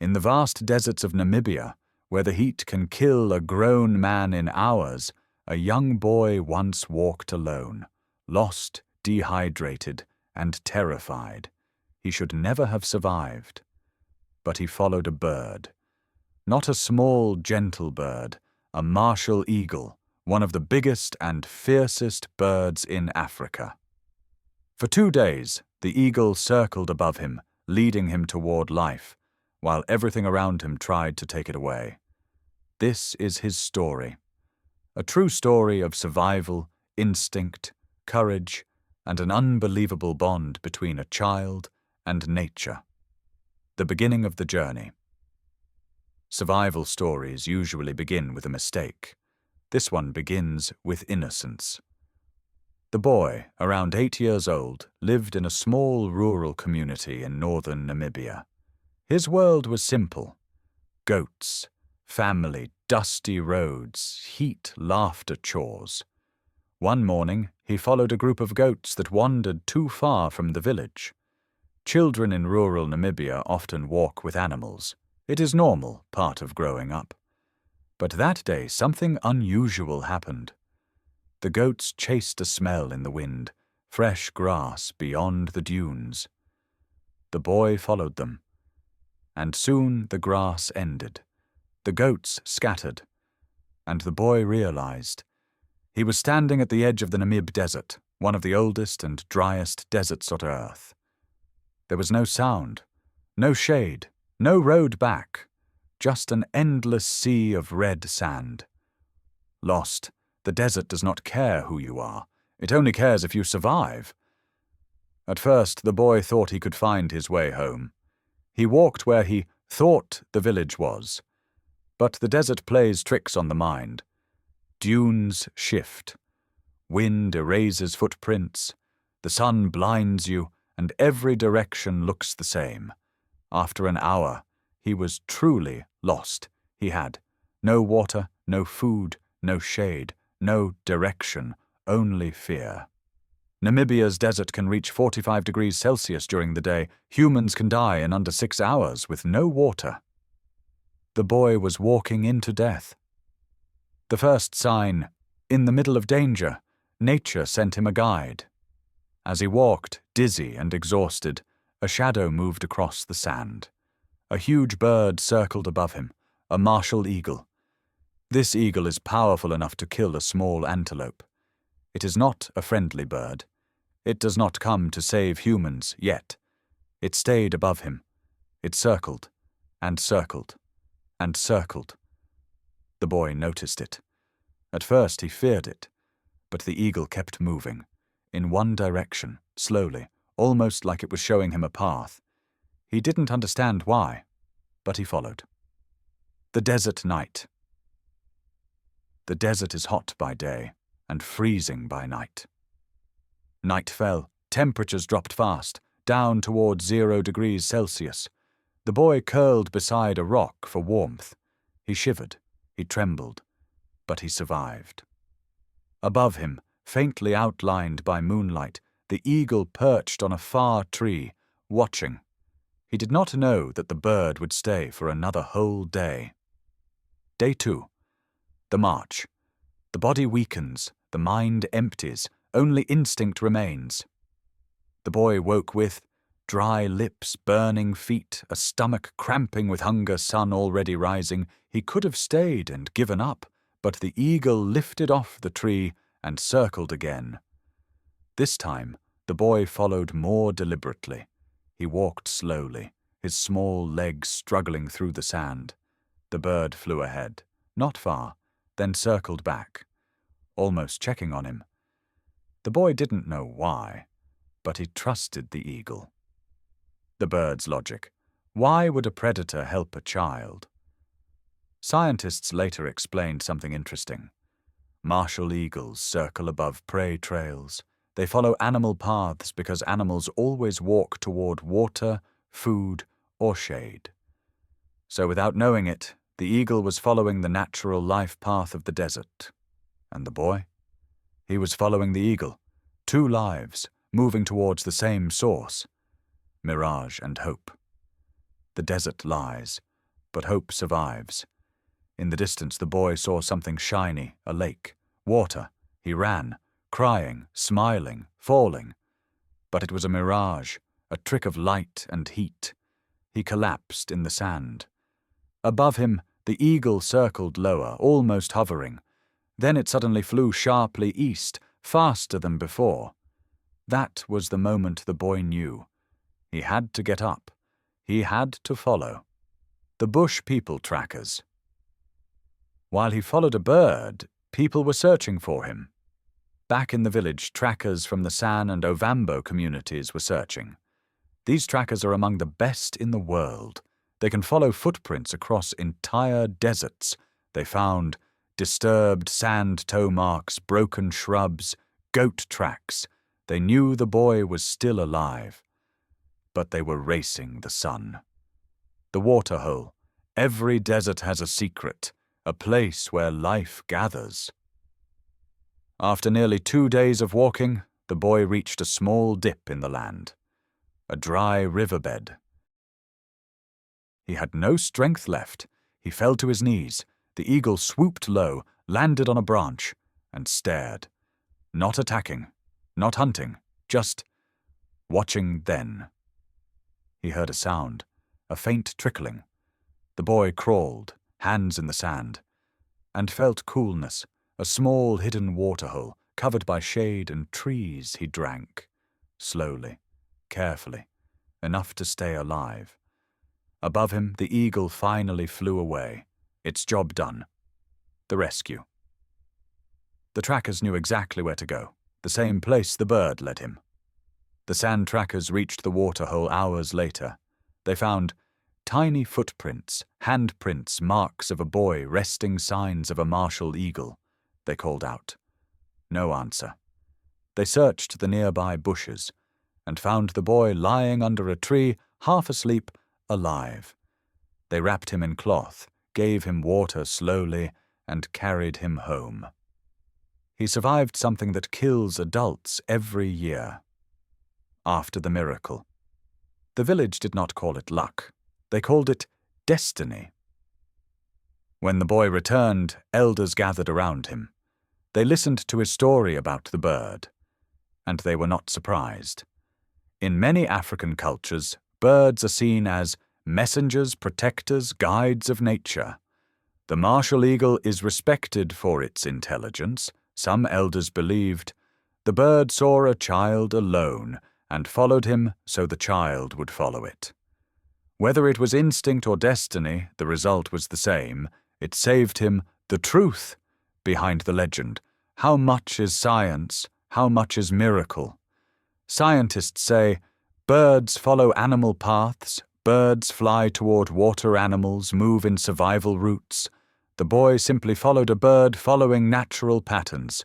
In the vast deserts of Namibia, where the heat can kill a grown man in hours, a young boy once walked alone, lost, dehydrated, and terrified. He should never have survived. But he followed a bird. Not a small, gentle bird, a martial eagle, one of the biggest and fiercest birds in Africa. For 2 days, the eagle circled above him, leading him toward life, while everything around him tried to take it away. This is his story. A true story of survival, instinct, courage, and an unbelievable bond between a child and nature. The beginning of the journey. Survival stories usually begin with a mistake. This one begins with innocence. The boy, around 8 years old, lived in a small rural community in northern Namibia. His world was simple. Goats, family, dusty roads, heat, laughter, chores. One morning, he followed a group of goats that wandered too far from the village. Children in rural Namibia often walk with animals. It is normal part of growing up. But that day, something unusual happened. The goats chased a smell in the wind, fresh grass beyond the dunes. The boy followed them, and soon the grass ended. The goats scattered, and the boy realized. He was standing at the edge of the Namib Desert, one of the oldest and driest deserts on Earth. There was no sound, no shade, no road back, just an endless sea of red sand. Lost, the desert does not care who you are. It only cares if you survive. At first, the boy thought he could find his way home. He walked where he thought the village was. But the desert plays tricks on the mind. Dunes shift. Wind erases footprints. The sun blinds you, and every direction looks the same. After an hour, he was truly lost. He had no water, no food, no shade, no direction, only fear. Namibia's desert can reach 45 degrees Celsius during the day. Humans can die in under 6 hours with no water. The boy was walking into death. The first sign, in the middle of danger, nature sent him a guide. As he walked, dizzy and exhausted, a shadow moved across the sand. A huge bird circled above him, a martial eagle. This eagle is powerful enough to kill a small antelope. It is not a friendly bird. It does not come to save humans yet. It stayed above him. It circled, and circled, and circled. The boy noticed it. At first he feared it, but the eagle kept moving, in one direction, slowly, almost like it was showing him a path. He didn't understand why, but he followed. The desert night. The desert is hot by day and freezing by night. Night fell, temperatures dropped fast, down towards 0 degrees Celsius. The boy curled beside a rock for warmth. He shivered, he trembled, but he survived. Above him, faintly outlined by moonlight, the eagle perched on a far tree, watching. He did not know that the bird would stay for another whole day. Day 2. The march. The body weakens, the mind empties, only instinct remains. The boy woke with dry lips, burning feet, a stomach cramping with hunger, sun already rising. He could have stayed and given up, but the eagle lifted off the tree and circled again. This time, the boy followed more deliberately. He walked slowly, his small legs struggling through the sand. The bird flew ahead, not far, then circled back, almost checking on him. The boy didn't know why, but he trusted the eagle. The bird's logic. Why would a predator help a child? Scientists later explained something interesting. Martial eagles circle above prey trails. They follow animal paths because animals always walk toward water, food, or shade. So without knowing it, the eagle was following the natural life path of the desert. And the boy? He was following the eagle. 2 lives, moving towards the same source. Mirage and hope. The desert lies. but hope survives. In the distance, the boy saw something shiny, a lake, water. He ran, crying, smiling, falling. But it was a mirage, a trick of light and heat. He collapsed in the sand. Above him, the eagle circled lower, almost hovering. Then it suddenly flew sharply east, faster than before. That was the moment the boy knew. He had to get up. He had to follow. The bush people trackers. While he followed a bird, people were searching for him. Back in the village, trackers from the San and Ovambo communities were searching. These trackers are among the best in the world. They can follow footprints across entire deserts. They found disturbed sand toe marks, broken shrubs, goat tracks. They knew the boy was still alive. But they were racing the sun. The waterhole. Every desert has a secret, a place where life gathers. After nearly 2 days of walking, the boy reached a small dip in the land, a dry riverbed. He had no strength left. He fell to his knees. The eagle swooped low, landed on a branch, and stared. Not attacking, not hunting, just watching then. He heard a sound, a faint trickling. The boy crawled, hands in the sand, and felt coolness, a small hidden waterhole covered by shade and trees. He drank, slowly, carefully, enough to stay alive. Above him, the eagle finally flew away, its job done. The rescue. The trackers knew exactly where to go, the same place the bird led him. The sand trackers reached the waterhole hours later. They found tiny footprints, handprints, marks of a boy, resting signs of a martial eagle. They called out. No answer. They searched the nearby bushes and found the boy lying under a tree, half asleep, alive. They wrapped him in cloth, gave him water slowly, and carried him home. He survived something that kills adults every year. After the miracle. The village did not call it luck. They called it destiny. When the boy returned, elders gathered around him. They listened to his story about the bird, and they were not surprised. In many African cultures, birds are seen as messengers, protectors, guides of nature. The martial eagle is respected for its intelligence. Some elders believed the bird saw a child alone and followed him so the child would follow it. Whether it was instinct or destiny, the result was the same. It saved him the truth behind the legend. How much is science? How much is miracle? Scientists say birds follow animal paths, birds fly toward water animals, move in survival routes. The boy simply followed a bird following natural patterns.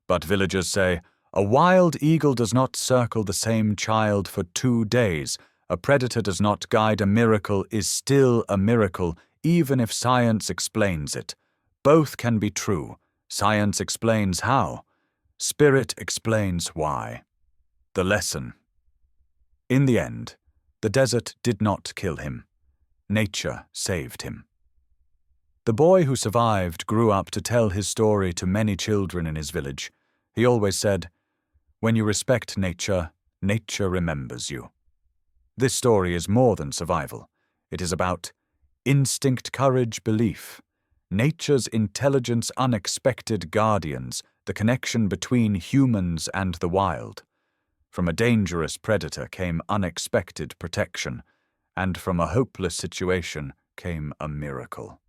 But villagers say, a wild eagle does not circle the same child for 2 days. A predator does not guide a miracle is still a miracle, even if science explains it. Both can be true. Science explains how. Spirit explains why. The lesson. In the end, the desert did not kill him. Nature saved him. The boy who survived grew up to tell his story to many children in his village. He always said, when you respect nature, nature remembers you. This story is more than survival. It is about instinct, courage, belief, nature's intelligence, unexpected guardians, the connection between humans and the wild. From a dangerous predator came unexpected protection, and from a hopeless situation came a miracle.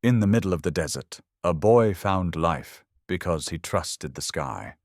In the middle of the desert, a boy found life because he trusted the sky.